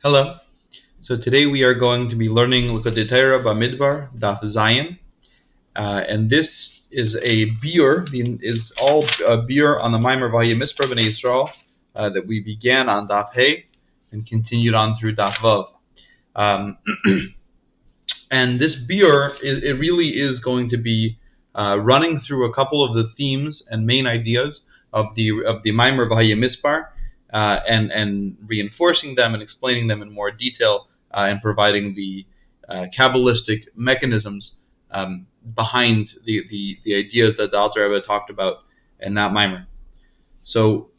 Hello. So today we are going to be learning Likkutei Torah Bamidbar, Daf Zayin, and this is a biur. Is all biur on the Maimer Vayimispar b'nei Yisrael that we began on Daf Hey and continued on through Daf Vav. And this biur, it really is going to be running through a couple of the themes and main ideas of the Maimer Vayimispar, and reinforcing them and explaining them in more detail, and providing the Kabbalistic mechanisms behind the ideas that the Alter Rebbe talked about in that Maimer. So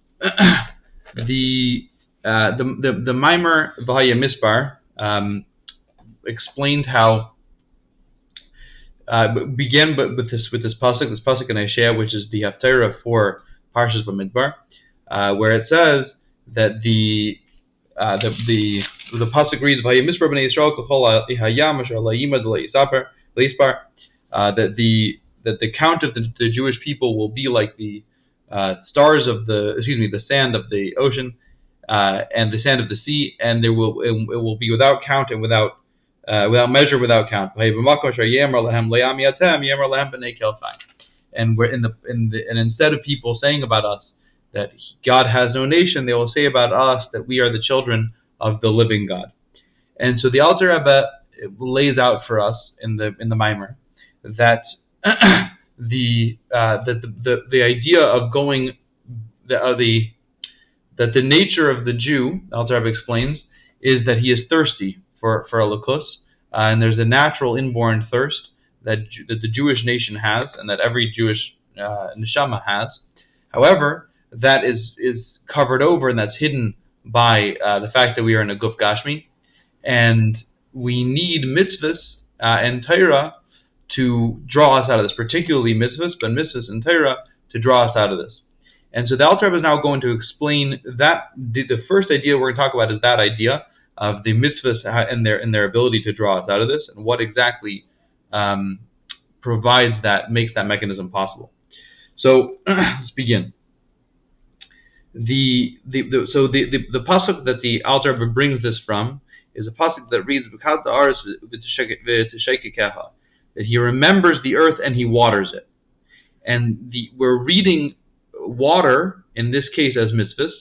the Maimer Vayimispar explained how began with this pasuk in Isaiah, which is the haftarah for Parshas Bamidbar, where it says that the pasuk reads Vayimispar b'nei Yisrael k'chol hayam asher la'yimad le'ispar, that the count of the Jewish people will be like the the sand of the ocean and the sand of the sea, and it will be without count and without measure, without count. And and instead of people saying about us that God has no nation, they will say about us that we are the children of the living God. And so the Alter Rebbe lays out for us in the Maimer that the idea of going that the nature of the Jew, Alter Rebbe explains, is that he is thirsty for Elokus, and there's a natural inborn thirst that the Jewish nation has, and that every Jewish neshama has. However, that is covered over, and that's hidden by the fact that we are in a guf gashmi, and we need mitzvahs and Torah to draw us out of this, particularly mitzvahs, but mitzvahs and Torah to draw us out of this. And so the Alter Rebbe is now going to explain that the first idea we're going to talk about is that idea of the mitzvahs and their ability to draw us out of this, and what exactly provides that, makes that mechanism possible. So let's begin. The pasuk that the Alter Rebbe brings this from is a pasuk that reads ותשוקקה, that he remembers the earth and he waters it. And we're reading water in this case as mitzvahs,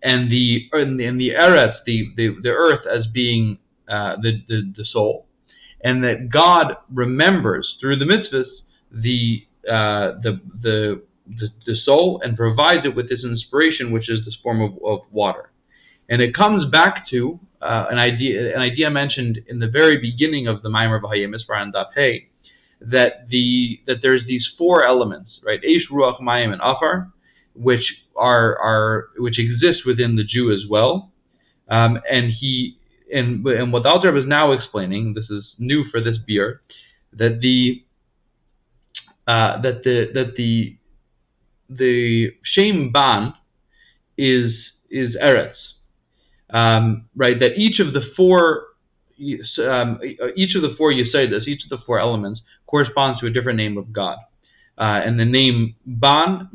and the eretz, the earth, as being the soul, and that God remembers through the mitzvahs the soul, and provides it with this inspiration, which is this form of water. And it comes back to an idea mentioned in the very beginning of the Maimer Vayimispar and Bebchai, that there's these four elements, right? Eish, Ruach, Mayim, and Afar, which exist within the Jew as well. And what the Alter Rebbe is now explaining, this is new for this biur, that the Shem Ban is Eretz, right? That each of the four Yesodus, each of the four elements corresponds to a different name of God, and the name Ban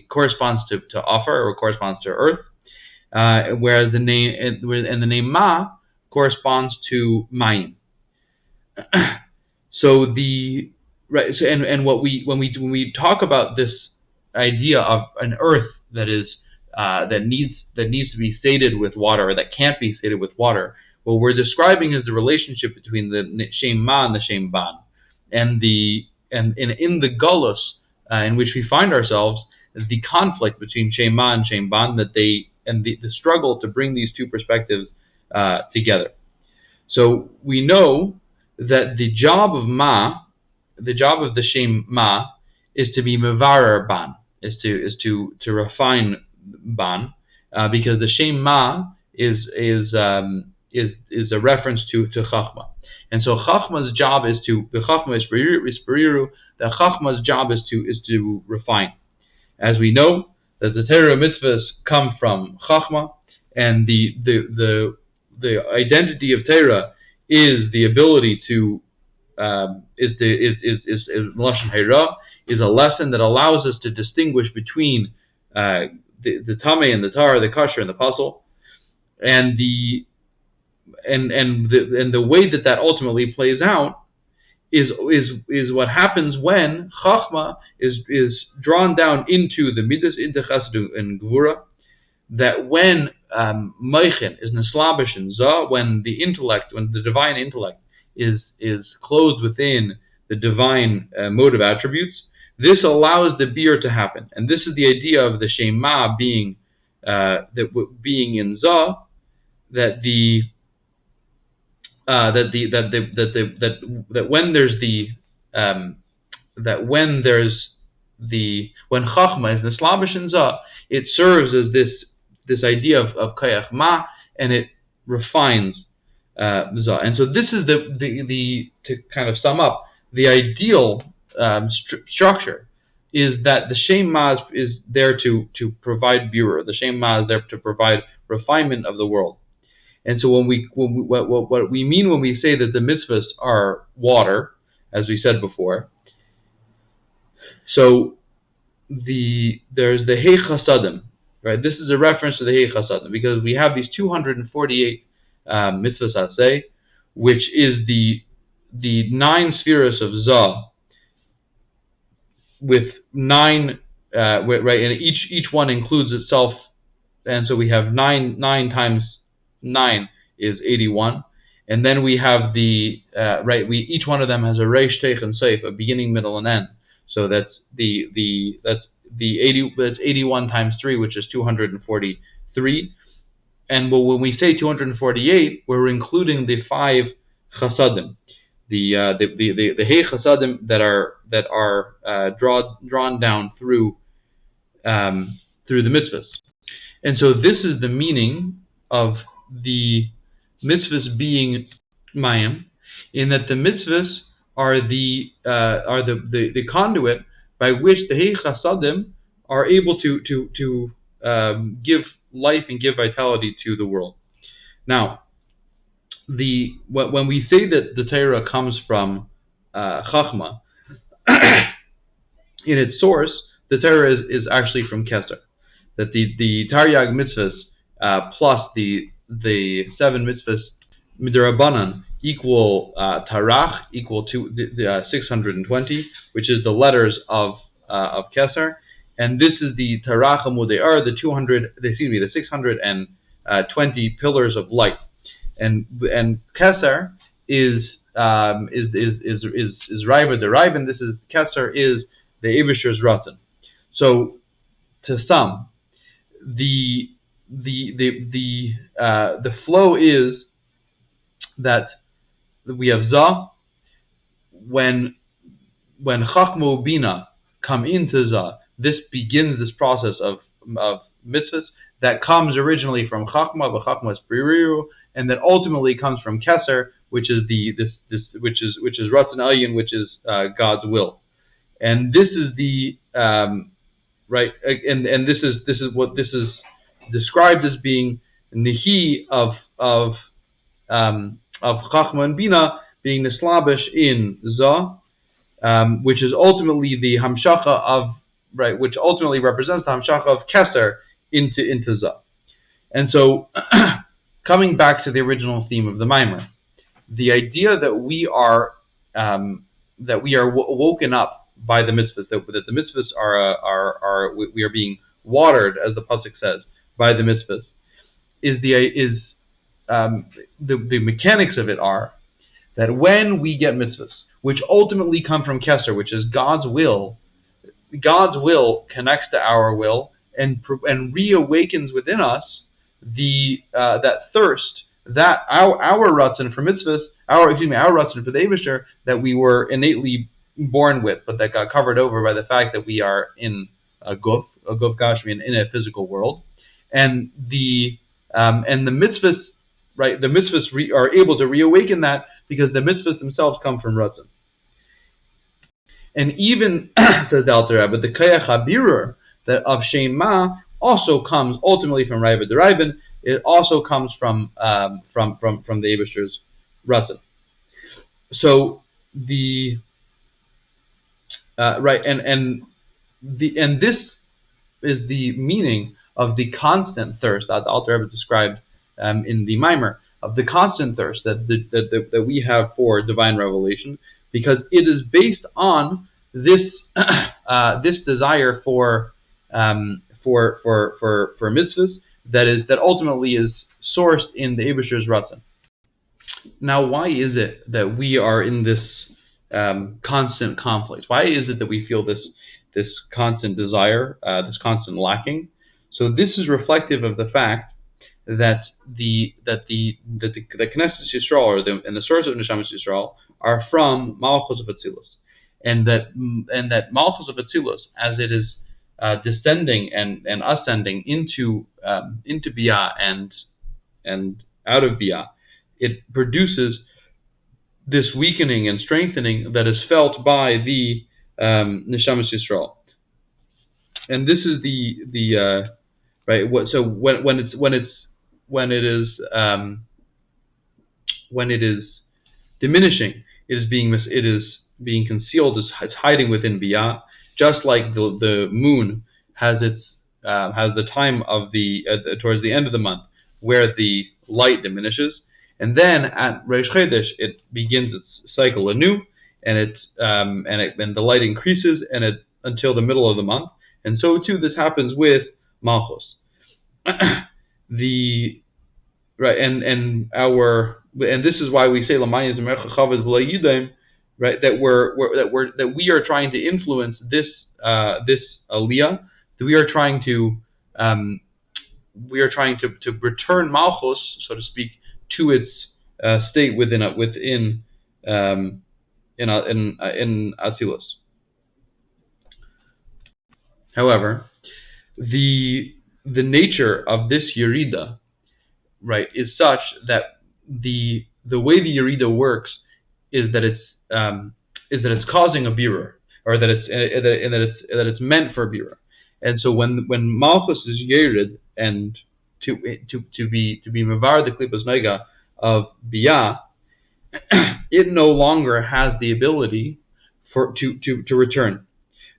corresponds to Offer, or corresponds to earth, whereas the name Ma corresponds to Mayim. So when we talk about this idea of an earth that needs to be sated with water, or that can't be sated with water, what we're describing is the relationship between the Shem Ma and the Shem Ban, and in the Gullus in which we find ourselves, the conflict between Shem Ma and Shem Ban, the struggle to bring these two perspectives together. So we know that the job of the Shem Ma is to be mevarer Ban, is to refine Ban, because the Shem Ma is a reference to Chachma, and so Chachma's job is to Chachma's job is to refine. As we know that the Torah mitzvahs come from Chachma, and the identity of Torah is the ability to is Lashon Hara, is a lesson that allows us to distinguish between the tame and the tar, the kosher and the puzzle, and the way that ultimately plays out is what happens when chachma is drawn down into the midas, into chesed and gvura. That when mochin is neslabish and za, when the divine intellect is clothed within the divine motive attributes, this allows the beer to happen, and this is the idea of the shema being being in za, that when chachma is neslabish and za, it serves as this idea of kayach ma, and it refines za. And so this is the to kind of sum up, the ideal structure is that the shema is there to provide biur. The shema is there to provide refinement of the world. And so what we mean when we say that the mitzvahs are water, as we said before, so there's the hey chasadim, right? This is a reference to the hey chasadim, because we have these 248 mitzvahs aseh, which is the 9 spheres of za, with 9, right? And each one includes itself, and so we have 9 times 9 is 81, and then we have the right. Each one of them has a reish, teich, and seif, a beginning, middle, and end. So that's 81 times 3, which is 243. And when we say 248, we're including the 5 chasadim, the hey chasadim that are drawn down through the mitzvahs. And so this is the meaning of the mitzvahs being mayim, in that the mitzvahs are the conduit by which the hey chasadim are able to give life and give vitality to the world. Now, when we say that the Torah comes from chachma, in its source, the Torah is actually from Keser. That the Taryag mitzvahs plus the 7 mitzvahs midrabanan equal tarach, equal to the 620, which is the letters of Keser, and this is the tarach amude'ar, the 620 pillars of light, and Keser is Raiva the Raiva, and this is Keser is the Eibusher's Ratzon. So to sum, the flow is that we have za, when chachma bina come into za, this begins this process of mitzvahs that comes originally from chachma, but chachma is biriru, and that ultimately comes from keser, which is which is ratzon elyon, which is God's will. And this is the right, and this is what this is described as being nihi of chachma and bina being neslabish in za, which is ultimately the hamshacha of, right, which ultimately represents the hamshacha of keser into za. And so, coming back to the original theme of the Maimer, the idea that we are woken up by the mitzvahs, that the mitzvahs we are being watered, as the pasuk says, by the mitzvahs, is the mechanics of it are that when we get mitzvahs, which ultimately come from Keser, which is God's will connects to our will and reawakens within us that thirst, that our ratzon for mitzvahs, our ratzon for the Eibusher that we were innately born with, but that got covered over by the fact that we are in a guf gashmi, in a physical world, and the mitzvahs, right? The mitzvahs are able to reawaken that because the mitzvahs themselves come from ratzon. And even says the Alter Rebbe, the kayach habirur that of shema also comes ultimately from Raiva the Raivan. It also comes from the Eibusher's ratzon. So the right, and this is the meaning of the constant thirst that the Alter Rebbe described in the Mimer, of the constant thirst that we have for divine revelation, because it is based on this this desire for mitzvahs that ultimately is sourced in the Eibusher's Ratzon. Now, why is it that we are in this constant conflict? Why is it that we feel this constant desire, this constant lacking? So this is reflective of the fact that the Knesset Yisrael and the source of Neshamas Yisrael are from Malchus of Atzilus, and that Malchus of Atzilus, as it is descending and ascending into Bia and out of Bia, it produces this weakening and strengthening that is felt by the Neshamas Yisrael, and this is the right. So when it is diminishing, it is being concealed. It's hiding within Bia, just like the moon has the time of towards the end of the month where the light diminishes, and then at Reish Chodesh it begins its cycle anew, and the light increases until the middle of the month, and so too this happens with Malchus. And this is why we say right, that we are trying to influence this aliyah, that we are trying to return Malchus, so to speak, to its state in Atzilus. However, the nature of this Yerida, right, is such that the way the Yerida works is that it's causing a birur, or that it's meant for birur. And so when Malchus is yerid and to be mevar the klipas nega of Bia, it no longer has the ability to return,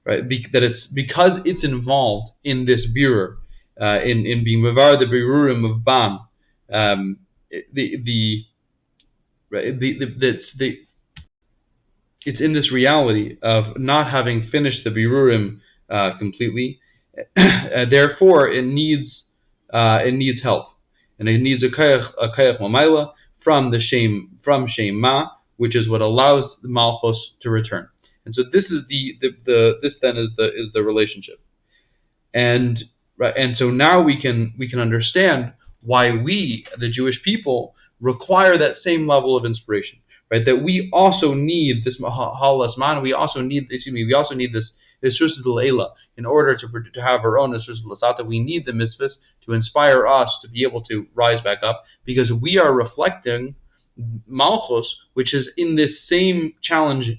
right? Because it's involved in this birur, in being mevar the birurim of Bam, it's in this reality of not having finished the birurim completely. Therefore, it needs help, and it needs a kayach mamayla from Shem Ma, which is what allows the Malchus to return. And so this is this then is the relationship, and so now we can understand why we, the Jewish people, require that same level of inspiration, right? That we also need this halas man. We also need this Shus Leila in order to have our own Shus Lasata. We need the mitzvahs to inspire us to be able to rise back up, because we are reflecting Malchus, which is in this same challenge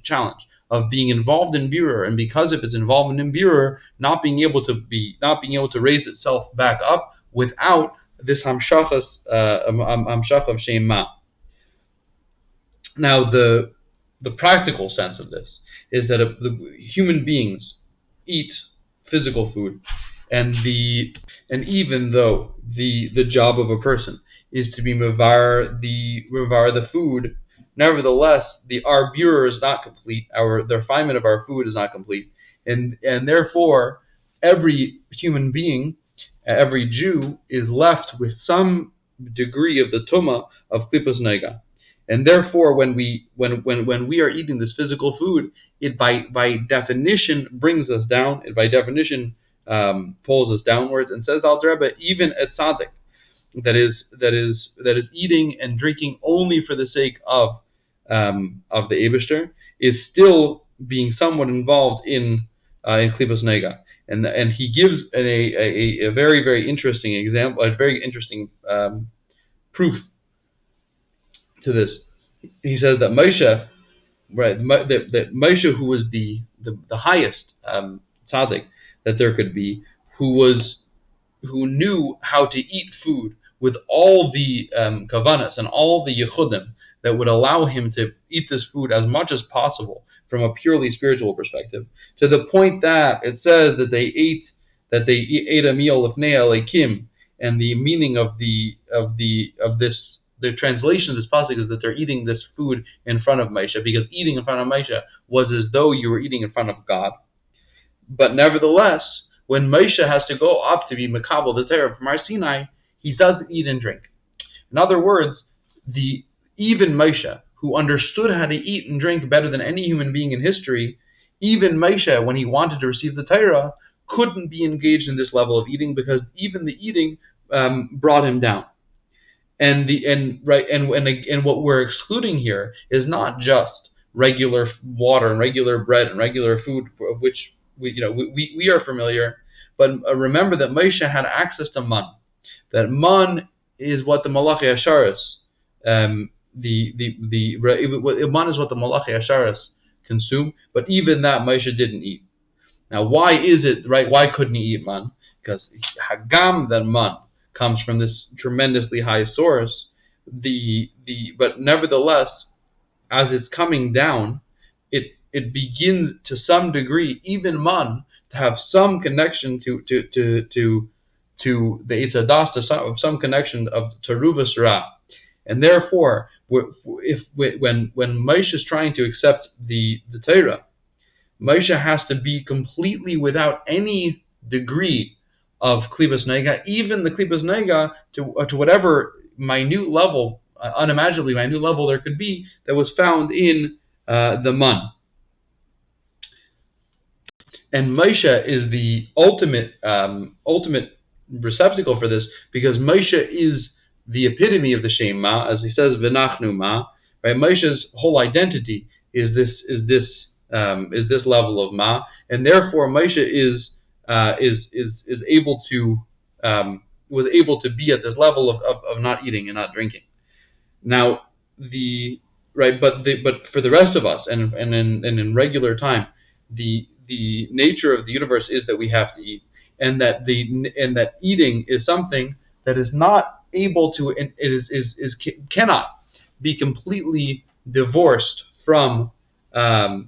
of being involved in birur, and because of its involvement in birur, not being able to raise itself back up without this hamshach of Shem Ma. Now, the practical sense of this is that the human beings eat physical food, and even though the job of a person is to be mevar the food, nevertheless our birur is not complete. The refinement of our food is not complete, and therefore every human being, every Jew, is left with some degree of the tumah of klipas nega. And therefore, when we are eating this physical food, it by definition brings us down. It by definition pulls us downwards. And says Alter Rebbe, even a tzaddik that is eating and drinking only for the sake of the Eibusher is still being somewhat involved in klipas nega. And he gives a very, very interesting example, a very interesting proof to this. He says that Moshe, right, that Moshe, who was the highest tzaddik that there could be, who knew how to eat food with all the kavanas and all the yechudim that would allow him to eat this food as much as possible from a purely spiritual perspective, to the point that it says that that they ate a meal of Elokim, and the meaning of this, the translation of this pasuk is that they're eating this food in front of Moshe, because eating in front of Moshe was as though you were eating in front of God. But nevertheless, when Moshe has to go up to be Makabel the Torah from Har Sinai, he doesn't eat and drink. In other words, even Moshe, who understood how to eat and drink better than any human being in history, even Moshe, when he wanted to receive the Torah, couldn't be engaged in this level of eating, because even the eating brought him down. And what we're excluding here is not just regular water and regular bread and regular food, of which we are familiar, but remember that Moshe had access to man. That man is what the Malachi Asharis, man is what the Malachi Asharis consume, but even that Moshe didn't eat. Now, why is it, right? Why couldn't he eat man? Because Hagam, that man, comes from this tremendously high source. But nevertheless, as it's coming down, it begins to some degree, even man, to have some connection to the Isadas, to some connection of Teruvas Ra. And therefore, when Moshe is trying to accept the Torah, Moshe has to be completely without any degree of Klibas Nega, even the Klibas Nega to whatever minute level, unimaginably minute level there could be, that was found in the man. And Moshe is the ultimate receptacle for this, because Moshe is the epitome of the Shem Ma, as he says, V'nachnu Ma. Right? Moshe's whole identity is this level of Ma, and therefore Moshe is able to was able to be at this level of not eating and not drinking. Now but for the rest of us, and in regular time, the nature of the universe is that we have to eat, and that eating is something that is not able to, cannot be completely divorced from klipa,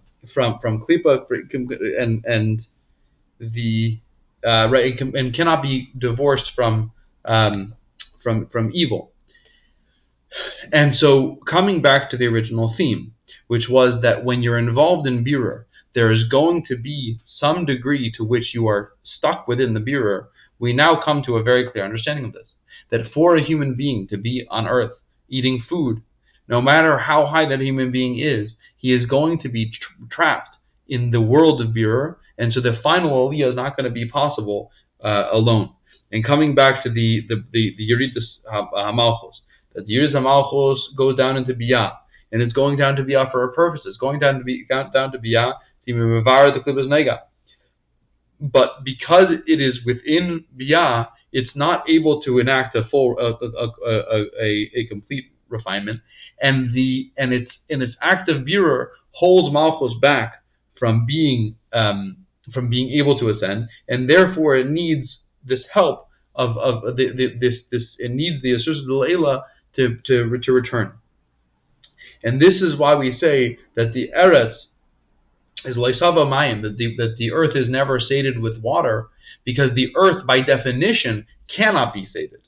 and cannot be divorced from evil. And so, coming back to the original theme, which was that when you're involved in biur, there is going to be some degree to which you are stuck within the biur. We now come to a very clear understanding of this, that for a human being to be on earth eating food, no matter how high that human being is, he is going to be trapped in the world of biur, and so the final aliyah is not going to be possible alone. And coming back to the Yeridas HaMalchus, that the Yeridas HaMalchus goes down into Biyah, and it's going down to Biyah for a purpose. It's going down to Biyah to mevar the klibas nega. But because it is within Biyah, it's not able to enact a full, a complete refinement, and its act of biur holds Malchus back from being able to ascend, and therefore it needs this help it needs the Asur D'Leila to return. And this is why we say that the Eretz is Leisava Mayim, that the earth is never sated with water, because the earth by definition cannot be sated.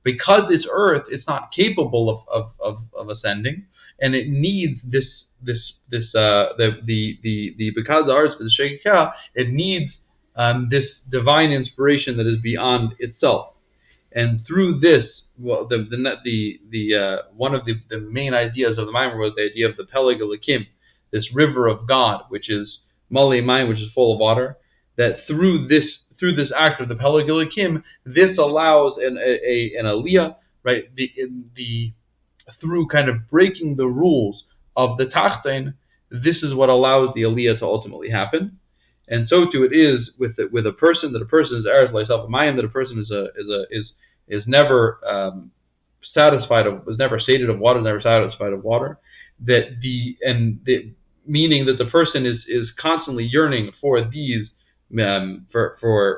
Because it's earth, it's not capable of ascending, and it needs the because the Tzedakah, it needs this divine inspiration that is beyond itself. And through this, well, one of the main ideas of the Maimer was the idea of the Peleg Elokim, this river of God, which is Malei Mayim, which is full of water. That through this act of the Peleg Elokim, this allows an aliyah, right? Through kind of breaking the rules of the Tachtain, this is what allows the aliyah to ultimately happen. And so too it is with a person, that a person is eretz leisava mayim, that a person is never satisfied of, was never sated of water, never satisfied of water. Meaning that the person is constantly yearning for these for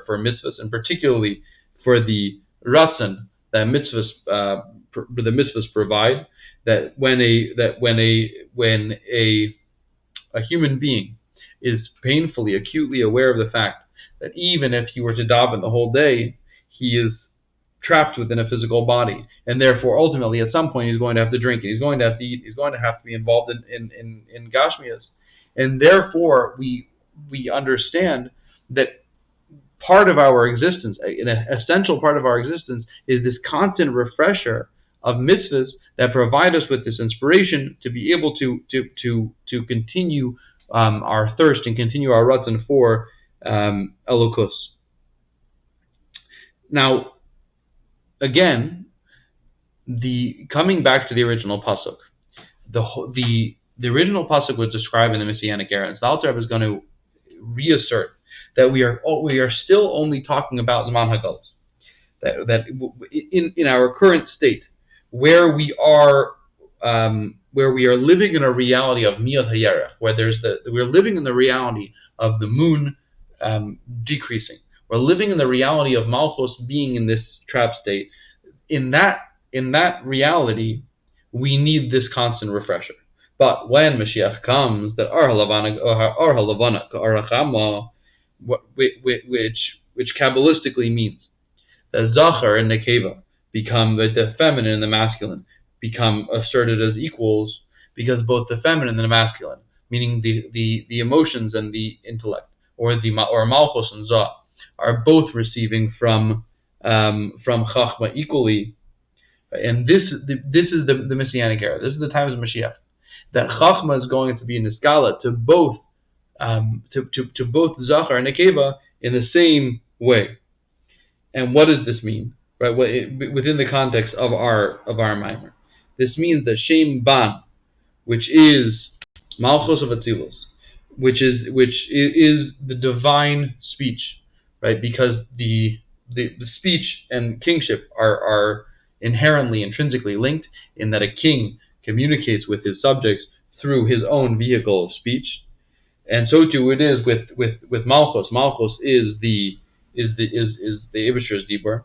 mitzvahs, and particularly for the ratzon that the mitzvahs provide. That when a human being is painfully, acutely aware of the fact that even if he were to daven the whole day, he is trapped within a physical body, and therefore ultimately at some point he's going to have to drink, he's going to have to eat, he's going to have to be involved in Gashmias. And therefore we understand that part of our existence, an essential part of our existence, is this constant refresher of mitzvahs that provide us with this inspiration to be able to continue our thirst and continue our ratzon for Elokus. Now, again, coming back to the original pasuk, the original pasuk was described in the Messianic era, and the Alter Rebbe is going to reassert that we are still only talking about Zman HaGalus, that in our current state, where we are living in a reality of Miyat HaYerech, where we're living in the reality of the moon decreasing. We're living in the reality of Malchus being in this trap state. In that reality, we need this constant refresher. But when Mashiach comes, the Ar HaLavana Ka'arachama, which Kabbalistically means that Zachar and Nekeva become, the feminine and the masculine become asserted as equals, because both the feminine and the masculine, meaning the emotions and the intellect, or Malchus and Zah, are both receiving from Chachma equally. And this is the Messianic era. This is the time of Mashiach, that Chachma is going to be in the skala to both Zachar and Nekeva in the same way. And what does this mean? Right, within the context of our Maimer, this means that Shem Ban, which is Malchus of Atzilus, which is the divine speech, right? Because the speech and kingship are inherently, intrinsically linked, in that a king communicates with his subjects through his own vehicle of speech, and so too it is with Malchus. Malchus is the Ibishter's Dibur,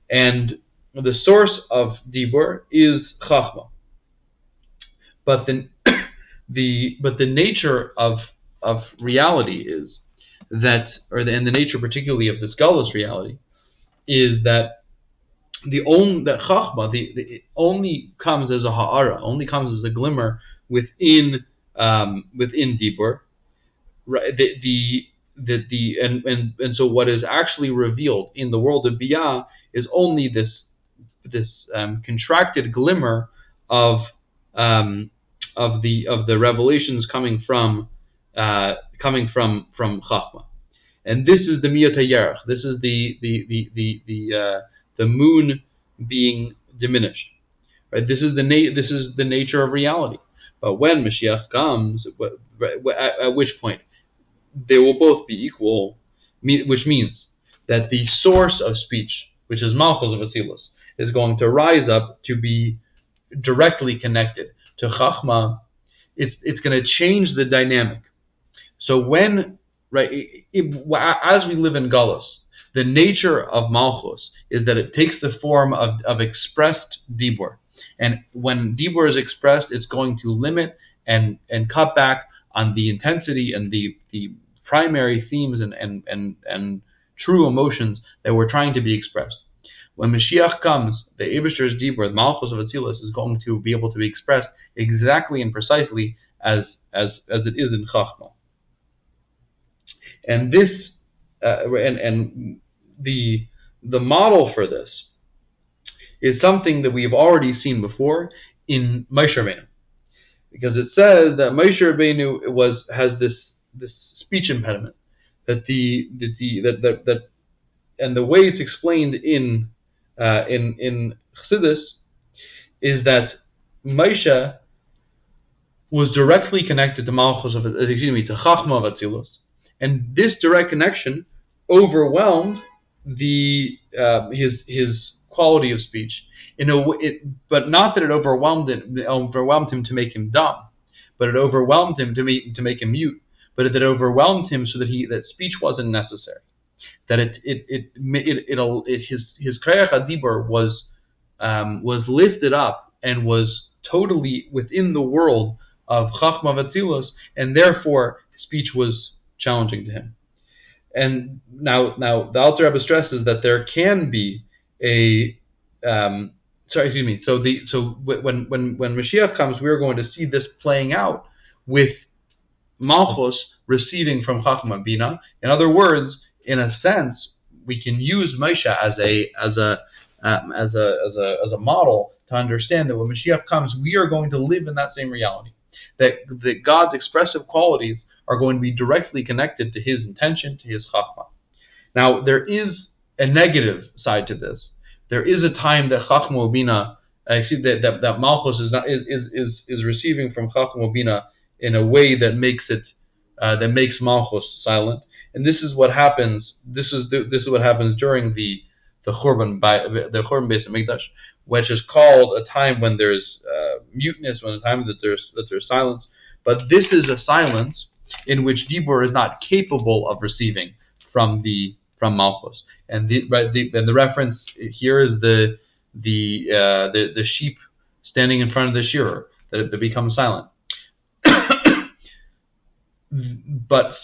and the source of Dibur is Chachma. But the nature of reality is that, and the nature particularly of this Galus reality, is that Chachma only comes as a ha'ara, only comes as a glimmer within Dibur, right? And so what is actually revealed in the world of Biyah is only this contracted glimmer of the revelations coming from Chachma, and this is the Miyat HaYerech. This is the moon being diminished, right? This is the nature of reality. But when Mashiach comes, at which point they will both be equal, which means that the source of speech, which is Malchus of Atzilus, is going to rise up to be directly connected to Chachma. It's going to change the dynamic. So when, right, as we live in Galus, the nature of Malchus is that it takes the form of expressed Dibur. And when Dibur is expressed, it's going to limit and cut back on the intensity and the primary themes and true emotions that were trying to be expressed. When Mashiach comes, the Eibishter's Dibur, the Malchus of Atzilus, is going to be able to be expressed exactly and precisely as it is in Chachma. And this and the model for this is something that we've already seen before in Moshe Rabbeinu, because it says that Moshe Rabbeinu has this speech impediment, that and the way it's explained in Chassidus is that Moshe was directly connected to Malchus to Chachma of Atzilus, and this direct connection overwhelmed his quality of speech but not that it overwhelmed him to make him dumb, but it overwhelmed him to make him mute, but it overwhelmed him so that speech wasn't necessary, that his Koyach HaDibur was lifted up and was totally within the world of Chachma Vatzilus, and therefore speech was challenging to him. And now the Alter Rebbe stresses that there can be a So when Mashiach comes, we're going to see this playing out with Malchus receiving from Chachma Bina. In other words, in a sense, we can use Moshe as a model to understand that when Mashiach comes, we are going to live in that same reality. That God's expressive qualities are going to be directly connected to His intention, to His Chachma. Now, there is a negative side to this. There is a time that Chachma Bina, that Malchus is receiving from Chachma Bina in a way that makes Malchus silent, and this is what happens. This is what happens during the Churban Beis Hamikdash, which is called a time when there's muteness, when a time that there's silence. But this is a silence in which Dibur is not capable of receiving from Malchus. And the reference here is the sheep standing in front of the shearer that become silent. But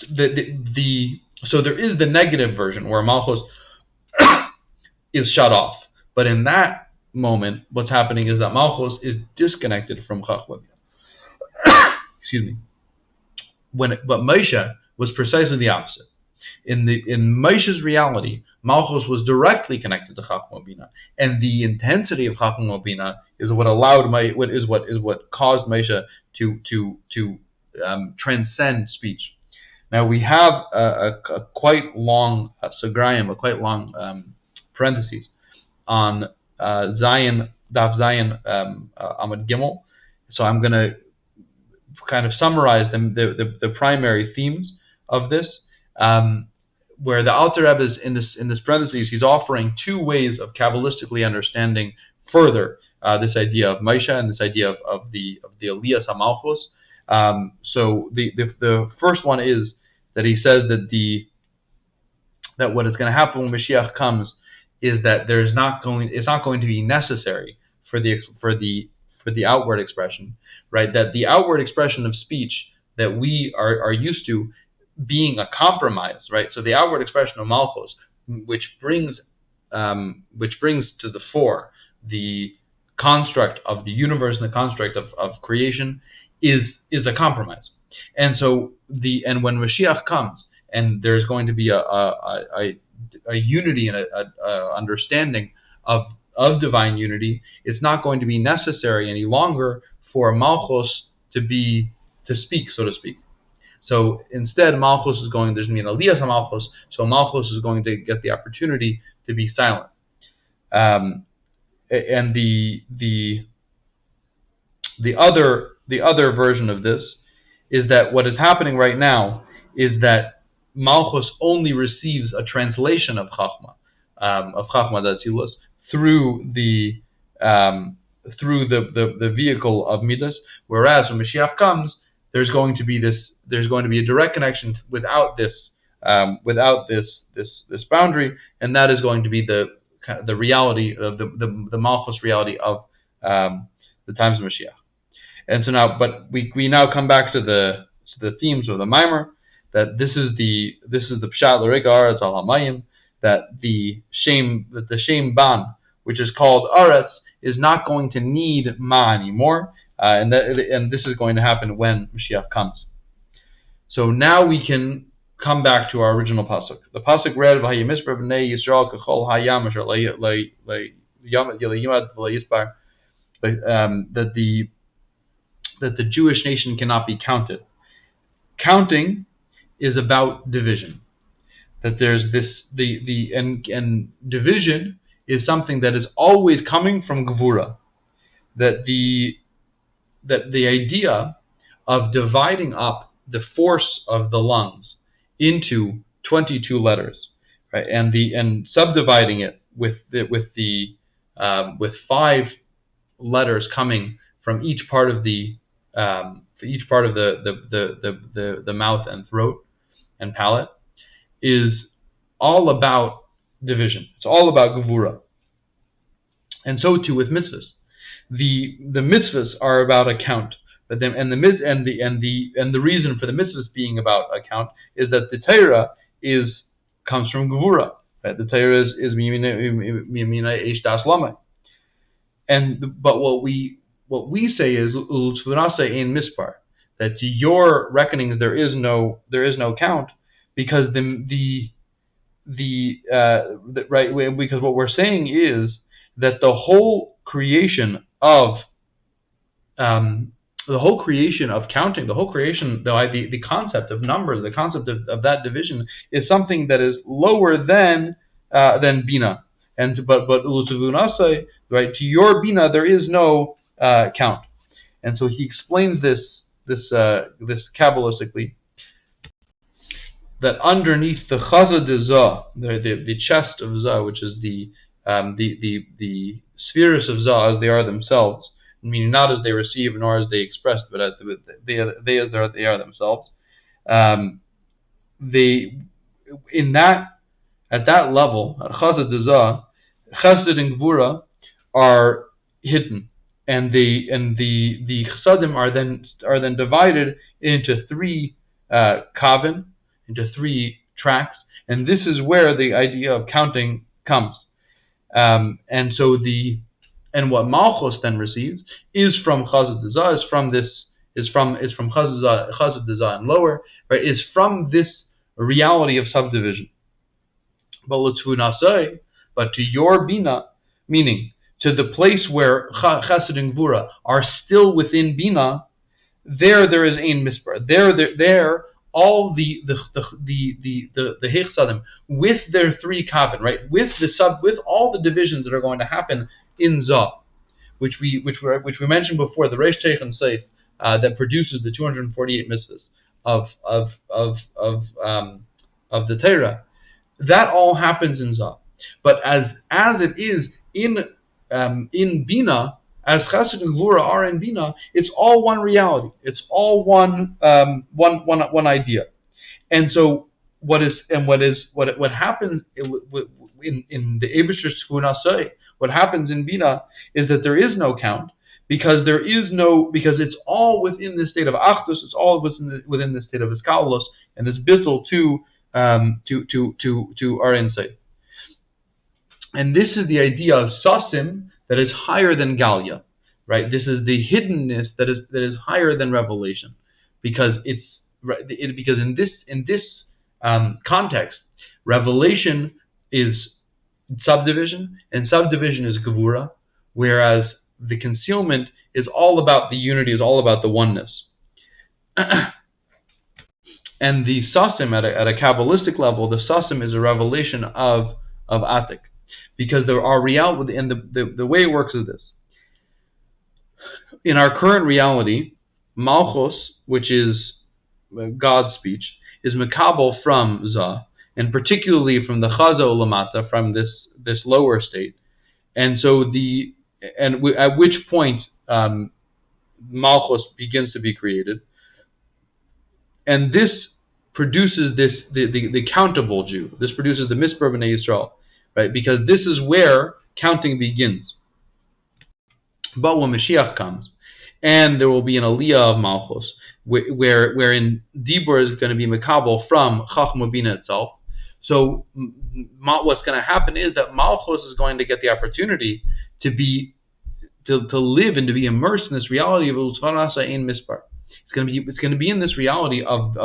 so there is the negative version where Malchus is shut off. But in that moment, what's happening is that Malchus is disconnected from Chachma. Excuse me. But Moshe was precisely the opposite. In Moshe's reality, Malchus was directly connected to Chachma Bina, and the intensity of Chachma Bina is what caused Moshe to transcend speech. Now we have a quite long segrayim, a quite long parentheses on Daf Zayin Amud Gimel. So I'm going to kind of summarize the primary themes of this. Where the Alter Rebbe is in this parentheses, he's offering two ways of Kabbalistically understanding further this idea of Moshe and this idea of the Eliyas HaMalchus. So the first one is that he says that what is going to happen when Mashiach comes is that it's not going to be necessary for the outward expression, right? That the outward expression of speech that we are used to being a compromise, right? So the outward expression of Malchus, which brings to the fore the construct of the universe and the construct of creation, is a compromise. And so when Mashiach comes, and there's going to be a unity and a understanding of divine unity, it's not going to be necessary any longer for Malchus to speak, so to speak. So instead, there's going to be an Eliyas HaMalchus, so Malchus is going to get the opportunity to be silent. And the other version of this is that what is happening right now is that Malchus only receives a translation of Chachma Datzilus through the vehicle of Midas, whereas when Mashiach comes, there's going to be a direct connection without this boundary, and that is going to be the reality of the Malchus reality of the times of Mashiach. And so now, but we now come back to the themes of the Maimer, that this is the Pshat L'Regar Zal Hamayim, that the Shem Ban, which is called Aretz, is not going to need Ma anymore, and this is going to happen when Mashiach comes. So now we can come back to our original pasuk. The pasuk read, "V'hayimisper b'nei Yisrael k'chol hayam asher yimad v'layisbar," that the Jewish nation cannot be counted. Counting is about division. That there's and division is something that is always coming from Gevura. That the idea of dividing up the force of the lungs into 22 letters, right, and subdividing it with 5 letters coming from each part of the mouth and throat and palate, is all about division. It's all about Gevura. And so too with mitzvahs. The mitzvahs are about a count. But then, and the reason for the mitzvahs being about a count is that the Torah is comes from Gevura. Right? The Torah is Mimina Eish Das Lamai. But what we say is Na'sa in Mispar, that to your reckonings there is no count, because because what we're saying is that the whole creation of counting, the whole creation, the concept of numbers, the concept of that division is something that is lower than Bina. But right, to your Bina there is no count. And so he explains this Kabbalistically, that underneath the chazad Zah, the chest of Zah, which is the spheres of Zah as they are themselves, meaning not as they receive nor as they express, but as they are themselves. At that level, at chazad Zah, chesed and gvura are hidden, and the chasdim are then divided into three kavim, into three tracks, and this is where the idea of counting comes. And what Malchus then receives is from Chazad Zah, is from Chazad Zah and lower, right? Is from this reality of subdivision. But to your Bina, meaning to the place where Chesed and Gvura are still within Bina, there is Ein Mispar. There all the Hechsadim with their three kavim, right? With all the divisions that are going to happen in Zah, which we mentioned before, the Reish Teich and Seif that produces the 248 mitzvahs of the Torah, that all happens in Zah. But as it is in Bina, as Chesed and Gvura are in Bina, it's all one reality. It's all one idea. And so what happens in the Eibishter's Tfunasei, what happens in Bina is that there is no count, because it's all within this state of Achdus, it's all within this state of Iskalos, and this bittul to our insight. And this is the idea of Sasim that is higher than Galia, right? This is the hiddenness that is higher than revelation, because in this context, revelation is subdivision, and subdivision is Gevura, whereas the concealment is all about the unity, is all about the oneness. And the Sasim at a Kabbalistic level, the Sasim is a revelation of Atik. Because there are reality, and the way it works is this. In our current reality, Malchus, which is God's speech, is Mekabel from Zah, and particularly from the Chaza Ulamata, from this lower state. And so at which point Malchus begins to be created. And this produces the countable Jew. This produces the Mispar B'nai Yisrael. Right, because this is where counting begins. But when Mashiach comes, and there will be an aliyah of Malchus, wherein Dibur is going to be Mekabel from Chachma Bina itself. So what's going to happen is that Malchus is going to get the opportunity to live and to be immersed in this reality of Na'sa Ein Mispar. It's going to be in this reality of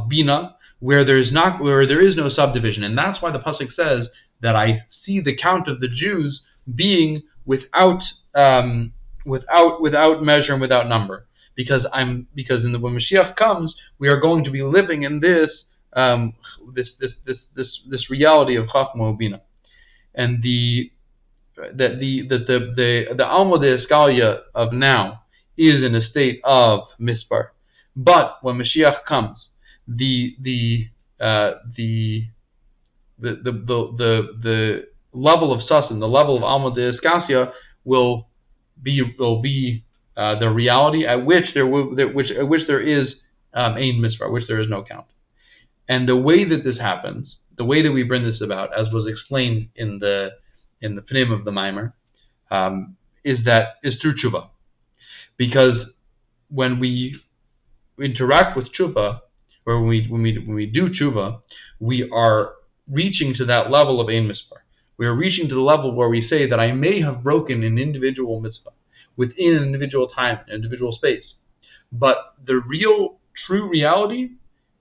Bina, where there is no subdivision, and that's why the pasuk says that I see the count of the Jews being without measure and without number, because when Mashiach comes, we are going to be living in this reality of Chachma Bina, and the Alma de Eskalia of now is in a state of Mispar, but when Mashiach comes, the level of Sasim, the level of Alma de Eskasia will be the reality at which there is Ein Mispar, which there is no count. And the way that this happens, the way that we bring this about, as was explained in the Pnim of the Maimer, is through tshuva, because when we interact with tshuva, where when we do tshuva, we are reaching to that level of ein mispar. We are reaching to the level where we say that I may have broken an individual mitzvah within an individual time, an individual space, but the real, true reality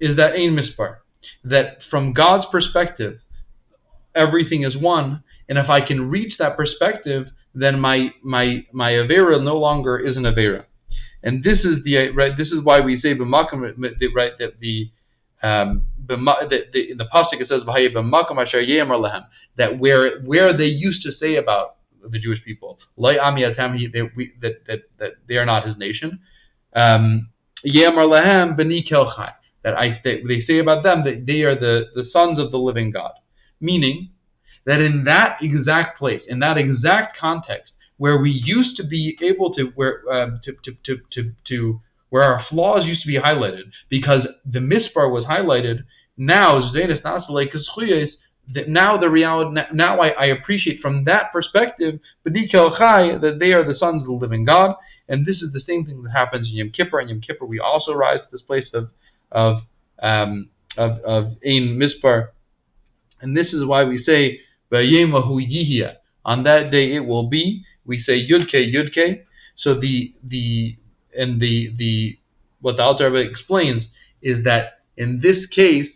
is that ein mispar. That from God's perspective, everything is one, and if I can reach that perspective, then my avera no longer is an avera. And this is This is why we say b'makom, right? That in the pasuk it says "V'hay b'makom asher ye'amar lahem," that where they used to say about the Jewish people, that they are not His nation. Ye'amar lahem b'ni kelchai, that they say about them that they are the sons of the living God, meaning that in that exact place, in that exact context, where we used to be able to where our flaws used to be highlighted because the mispar was highlighted, now that now the reality, now I appreciate from that perspective that they are the sons of the living God. And this is the same thing that happens in Yom Kippur. In Yom Kippur we also rise to this place of ein mispar, and this is why we say V'yemahu yihya, on that day it will be. We say Yudke. So what the Alter Rebbe explains is that in this case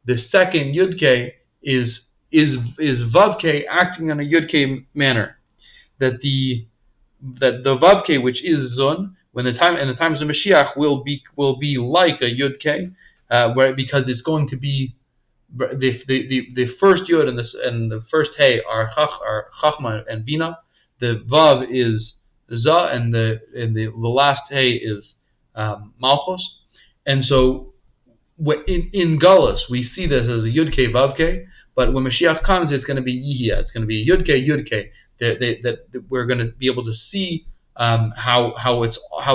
the second Yudke is Vavke acting in a Yudke manner. That the Vavke, which is Zun, in the times of Mashiach will be like a Yudke, because it's going to be the first Yud and the first Hey are Chachma and Bina. The Vav is Za, and the last Hey is Malchus. And so in Galus we see this as a Yudke Vavke, but when Mashiach comes it's going to be Yihya. It's going to be Yudke. That we're going to be able to see how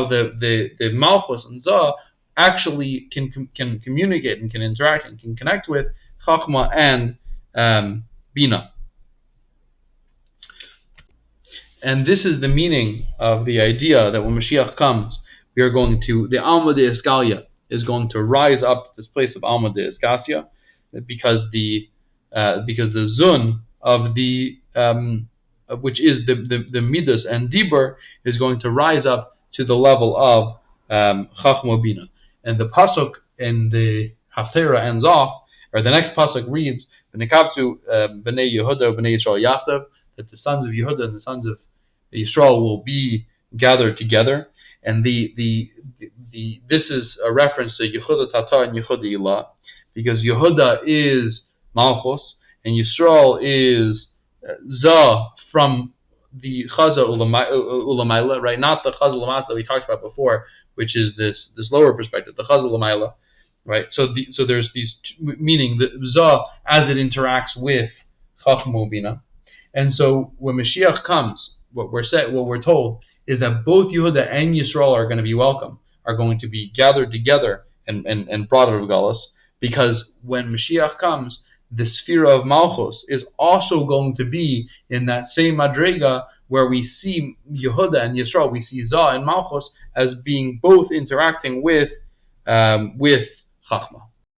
the Malchus and Za actually can communicate and can interact and can connect with Chachma and Bina. And this is the meaning of the idea that when Mashiach comes, we are going to, the Alma de Escalia is going to rise up to this place of Alma de Escasia, because the Zun of the which is the Midas and Dibur is going to rise up to the level of Chachma Bina. And the pasuk in the Haftarah ends off, or the next pasuk reads, "V'nikabzu b'nei Yehuda b'nei Yisrael Yasav," that the sons of Yehuda and the sons of Yisrael will be gathered together. And this is a reference to Yehuda Tata and Yehuda Ilah, because Yehuda is Malchus and Yisrael is Za from the Chaza Ulamaila, right? Not the Chaza Ulamasa that we talked about before, which is this lower perspective, the Chaza Ulamaila, right? So there's these meaning the Za as it interacts with Chachma Bina. And so when Mashiach comes, what we're told is that both Yehuda and Yisrael are going to be welcome, are going to be gathered together and brought out of Galus, because when Mashiach comes, the sphere of Malchus is also going to be in that same Madrega where we see Yehuda and Yisrael, we see Za and Malchus as being both interacting with Chachma.